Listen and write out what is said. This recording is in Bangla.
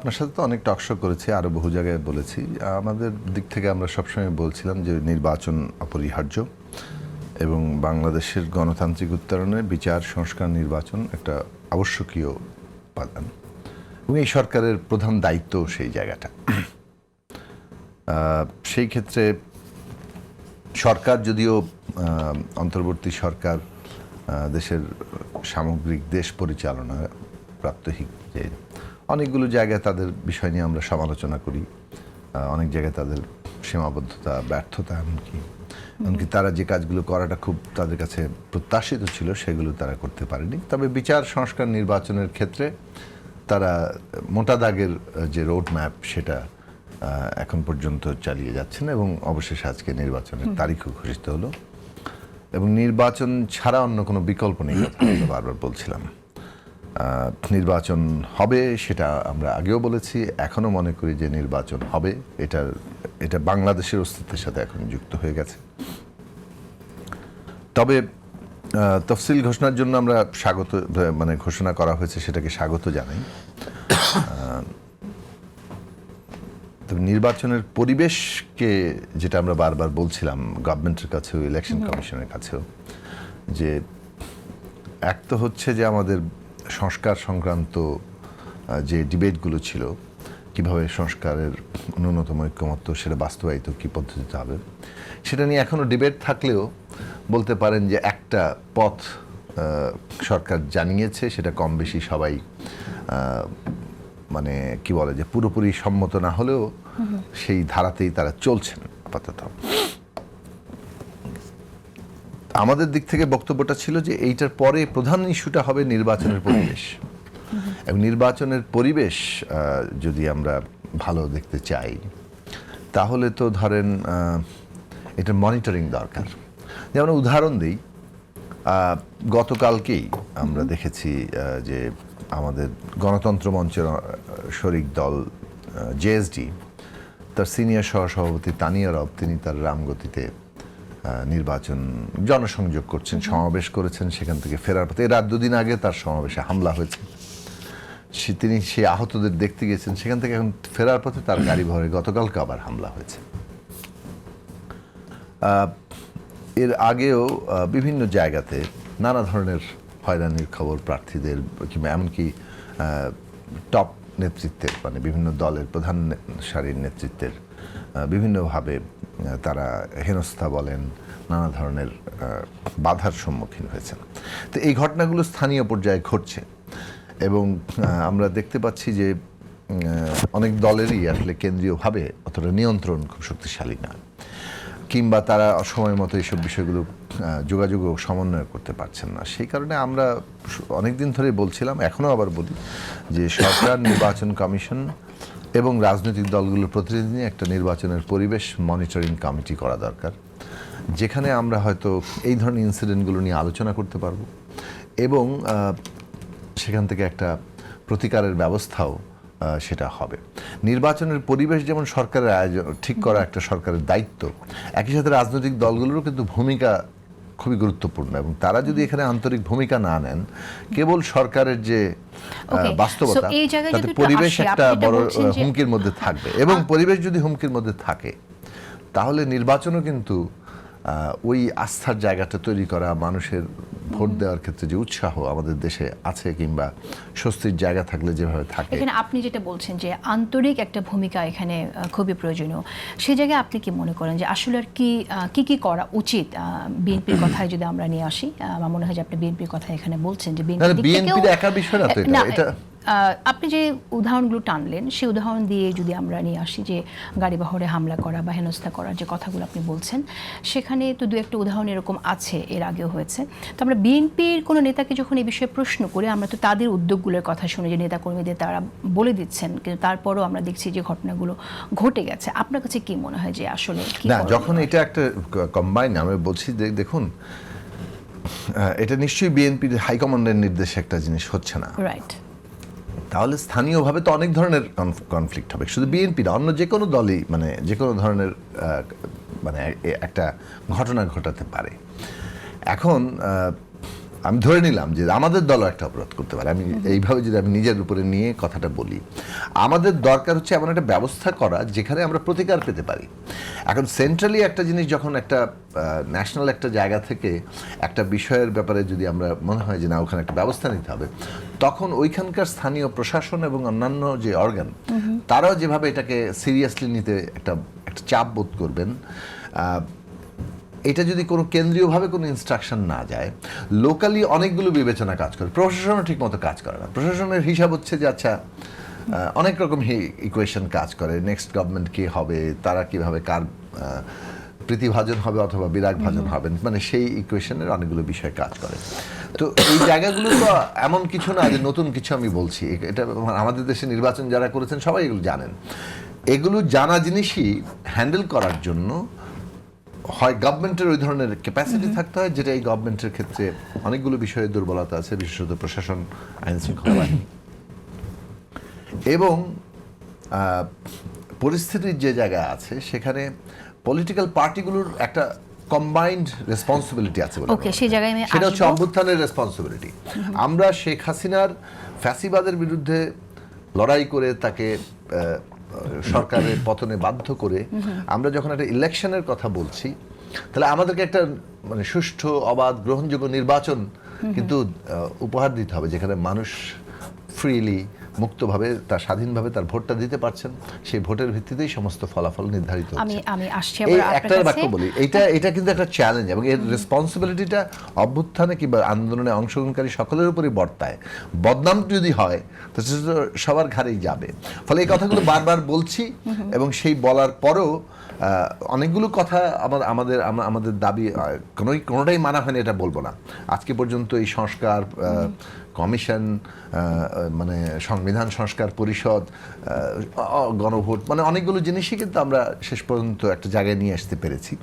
আপনার সাথে তো অনেক টকশো করেছি, আরও বহু জায়গায় বলেছি। আমাদের দিক থেকে আমরা সবসময় বলছিলাম যে নির্বাচন অপরিহার্য এবং বাংলাদেশের গণতান্ত্রিক উত্তরণে বিচার, সংস্কার, নির্বাচন একটা আবশ্যকীয় উপাদান এবং এই সরকারের প্রধান দায়িত্ব সেই জায়গাটা। সেই ক্ষেত্রে সরকার যদিও অন্তর্বর্তী সরকার দেশের সামগ্রিক দেশ পরিচালনা প্রাত্যহিক যে অনেকগুলো জায়গায় তাদের বিষয় নিয়ে আমরা সমালোচনা করি, অনেক জায়গায় তাদের সীমাবদ্ধতা, ব্যর্থতা, এমনকি তারা যে কাজগুলো করাটা খুব তাদের কাছে প্রত্যাশিত ছিল সেগুলো তারা করতে পারেনি। তবে বিচার, সংস্কার, নির্বাচনের ক্ষেত্রে তারা মোটা দাগের যে রোড ম্যাপ সেটা এখন পর্যন্ত চালিয়ে যাচ্ছেন এবং অবশেষে আজকে নির্বাচনের তারিখও ঘোষিত হলো এবং নির্বাচন ছাড়া অন্য কোনো বিকল্প নেই। বারবার বলছিলাম নির্বাচন হবে, সেটা আমরা আগেও বলেছি, এখনও মনে করি যে নির্বাচন হবে। এটা বাংলাদেশের অস্তিত্বের সাথে এখন যুক্ত হয়ে গেছে। তবে তফসিল ঘোষণার জন্য আমরা স্বাগত, মানে ঘোষণা করা হয়েছে সেটাকে স্বাগত জানাই। তবে নির্বাচনের পরিবেশকে, যেটা আমরা বারবার বলছিলাম গভর্নমেন্টের কাছেও, ইলেকশন কমিশনের কাছেও, যে এক তো হচ্ছে যে আমাদের সংস্কার সংক্রান্ত যে ডিবেটগুলো ছিল, কিভাবে সংস্কারের ন্যূনতম ঐক্যমত্য সেটা বাস্তবায়িত কী পদ্ধতিতে হবে, সেটা নিয়ে এখনও ডিবেট থাকলেও বলতে পারেন যে একটা পথ সরকার জানিয়েছে, সেটা কম বেশি সবাই মানে কি বলে যে পুরোপুরি সম্মত না হলেও সেই ধারাতেই তারা চলছেন আপাতত। আমাদের দিক থেকে বক্তব্যটা ছিল যে এইটার পরে প্রধান ইস্যুটা হবে নির্বাচনের পরিবেশ এবং নির্বাচনের পরিবেশ যদি আমরা ভালো দেখতে চাই তাহলে তো ধরেন এটা মনিটরিং দরকার। যেমন উদাহরণ দিই, গতকালকেই আমরা দেখেছি যে আমাদের গণতন্ত্র মঞ্চের শরিক দল জেএসডি, তার সিনিয়র সহসভাপতি তানিয়া রব, তিনি তার রামগতিতে নির্বাচন জনসংযোগ করছেন, সমাবেশ করেছেন। সেখান থেকে ফেরার পথে রাত দুদিন আগে তার সমাবেশে হামলা হয়েছে, তিনি সেই আহতদের দেখতে গেছেন। সেখান থেকে এখন ফেরার পথে তার গাড়ি ভরে গতকালকে আবার হামলা হয়েছে। এর আগেও বিভিন্ন জায়গাতে নানা ধরনের হয়রানির খবর প্রার্থীদের, কিংবা এমনকি টপ নেতৃত্বের, মানে বিভিন্ন দলের প্রধান সারির নেতৃত্বের বিভিন্নভাবে তারা হেনস্থা বলেন, নানা ধরনের বাধার সম্মুখীন হয়েছেন। তো এই ঘটনাগুলো স্থানীয় পর্যায়ে ঘটছে এবং আমরা দেখতে পাচ্ছি যে অনেক দলেরই আসলে কেন্দ্রীয়ভাবে অতটা নিয়ন্ত্রণ খুব শক্তিশালী না, কিংবা তারা সময় মতো এইসব বিষয়গুলো যোগাযোগ ও সমন্বয় করতে পারছেন না। সেই কারণে আমরা অনেকদিন ধরে বলছিলাম, এখনও আবার বলি, যে সরকার, নির্বাচন কমিশন এবং রাজনৈতিক দলগুলোর প্রতিনিধি নিয়ে একটা নির্বাচনের পরিবেশ মনিটরিং কমিটি করা দরকার, যেখানে আমরা হয়তো এই ধরনের ইনসিডেন্টগুলো নিয়ে আলোচনা করতে পারবো এবং সেখান থেকে একটা প্রতিকারের ব্যবস্থাও সেটা হবে। নির্বাচনের পরিবেশ যেমন সরকারের আয়োজন ঠিক করা একটা সরকারের দায়িত্ব, একই সাথে রাজনৈতিক দলগুলোরও কিন্তু ভূমিকা খুবই গুরুত্বপূর্ণ এবং তারা যদি এখানে আন্তরিক ভূমিকা না নেন, কেবল সরকারের যে বাস্তবতা, তাতে পরিবেশ একটা বড় হুমকির মধ্যে থাকবে এবং পরিবেশ যদি হুমকির মধ্যে থাকে তাহলে নির্বাচনও কিন্তু ওই আস্থার জায়গাটা তৈরি করা, মানুষের ভোট দেওয়ার ক্ষেত্রে যে উৎসাহ আমাদের দেশে আছে, কিংবা স্বস্তির জায়গা থাকলে যেভাবে থাকে, এখানে আপনি যেটা বলছেন যে আন্তরিক একটা ভূমিকা এখানে খুবই প্রয়োজনীয়, সেই জায়গায় আপনি কি মনে করেন যে আসলে আর কি করা উচিত? বিএনপির কথায় যদি আমরা নিয়ে আসি, আমার মনে হয় যে আপনি বিএনপির কথা এখানে বলছেন যে বিএনপির একা বিষয় না তো এটা। আপনি যে উদাহরণগুলো টানলেন সেই উদাহরণ দিয়ে যদি আমরা নিয়ে আসি, যে গাড়ি বহরে হামলা করা বা হেনস্থা করার যে কথাগুলো আপনি বলছেন, সেখানে তো দু একটা উদাহরণ এরকম আছে, এর আগেও হয়েছে। তো আমরা বিএনপির কোনো নেতাকে যখন এই বিষয়ে প্রশ্ন করি, আমরা তো তাদের উদ্যোগগুলোর কথা শুনে যে নেতাকর্মীদের তারা বলে দিচ্ছেন, কিন্তু তারপরও আমরা দেখছি যে ঘটনাগুলো ঘটে গেছে। আপনার কাছে কি মনে হয় যে আসলে না, যখন এটা একটা কম্বাইন, আমি বলছি দেখুন, এটা নিশ্চয়ই বিএনপির হাইকমান্ডের নির্দেশে একটা জিনিস হচ্ছে না, রাইট? তাহলে স্থানীয়ভাবে তো অনেক ধরনের কনফ্লিক্ট হবে, শুধু বিএনপি না, অন্য যে কোনো দলই, মানে যে কোনো ধরনের মানে একটা ঘটনা ঘটাতে পারে। এখন আমি ধরে নিলাম যে আমাদের দলও একটা অপরাধ করতে পারে, আমি এইভাবে যদি আমি নিজের উপরে নিয়ে কথাটা বলি, আমাদের দরকার হচ্ছে এমন একটা ব্যবস্থা করা যেখানে আমরা প্রতিকার পেতে পারি। এখন সেন্ট্রালি একটা জিনিস যখন একটা ন্যাশনাল একটা জায়গা থেকে একটা বিষয়ের ব্যাপারে যদি আমরা মনে হয় যে না ওখানে একটা ব্যবস্থা নিতে হবে, তখন ওইখানকার স্থানীয় প্রশাসন এবং অন্যান্য যে অর্গান তারাও যেভাবে এটাকে সিরিয়াসলি নিতে একটা একটা চাপ বোধ করবেন, এটা যদি কোনো কেন্দ্রীয়ভাবে কোনো ইনস্ট্রাকশন না যায়, লোকালি অনেকগুলো বিবেচনা কাজ করে, প্রশাসনও ঠিক মতো কাজ করে না। প্রশাসনের হিসাব হচ্ছে যে আচ্ছা অনেক রকম ইকুয়েশন কাজ করে, নেক্সট গভর্নমেন্ট কে হবে, তারা কিভাবে কার প্রীতিভাজন হবে অথবা বিরাগ ভাজন হবেন, মানে সেই ইকুয়েশনের অনেকগুলো বিষয় কাজ করে। তো এই জায়গাগুলো তো এমন কিছু না যে নতুন কিছু আমি বলছি, এটা আমাদের দেশে নির্বাচন যারা করেছেন সবাই এগুলো জানেন। এগুলো জানা জিনিসই হ্যান্ডেল করার জন্য হয় গভর্নমেন্টের ওই ধরনের ক্যাপাসিটি থাকতে হয়, যেটা এই গভর্নমেন্টের ক্ষেত্রে অনেকগুলো বিষয়ে দুর্বলতা আছে, বিশেষত প্রশাসন, আইন শৃঙ্খলা বাহিনী, এবং পরিস্থিতির যে জায়গায় আছে সেখানে পলিটিক্যাল পার্টিগুলোর একটা কম্বাইন্ড রেসপন্সিবিলিটি আছে বলে ওকে, সেই জায়গায় আমি সেটা হচ্ছে আসবো। অভ্যুত্থানের রেসপন্সিবিলিটি। আমরা শেখ হাসিনার ফ্যাসিবাদের বিরুদ্ধে লড়াই করে তাকে সরকারের পতনে বাধ্য করে আমরা যখন একটা ইলেকশনের কথা বলছি, তাহলে আমাদেরকে একটা মানে সুষ্ঠু, অবাধ, গ্রহণযোগ্য নির্বাচন কিন্তু উপহার দিতে হবে, যেখানে মানুষ ফ্রিলি, মুক্তভাবে, তার স্বাধীনভাবে তার ভোটটা দিতে পারছেন। সেই ভোটের ভিত্তিতেই সমস্ত ফলাফল নির্ধারিত হচ্ছে। আমি আসছি এই আবার একটা আপনার বাক্য কাছে। বলি, এটা কিন্তু একটা চ্যালেঞ্জ, এবং এর রেসপন্সিবিলিটিটা অভ্যুত্থানে কিংবা আন্দোলনে অংশগ্রহণকারী সকলের উপরই বর্তায়। বদনাম যদি হয় তো সেটা তো সবার ঘাড়েই যাবে। ফলে এই কথাগুলো বারবার বলছি, এবং সেই বলার পরেও অনেকগুলো কথা আমাদের দাবি কোনোটাই মানা হয়নি এটা বলবো না। আজকে পর্যন্ত এই সংস্কার কমিশন, মানে সংবিধান সংস্কার পরিষদ, গণভোট, মানে অনেকগুলো জিনিসই কিন্তু আমরা শেষ পর্যন্ত একটা জায়গায় নিয়ে আসতে পেরেছি।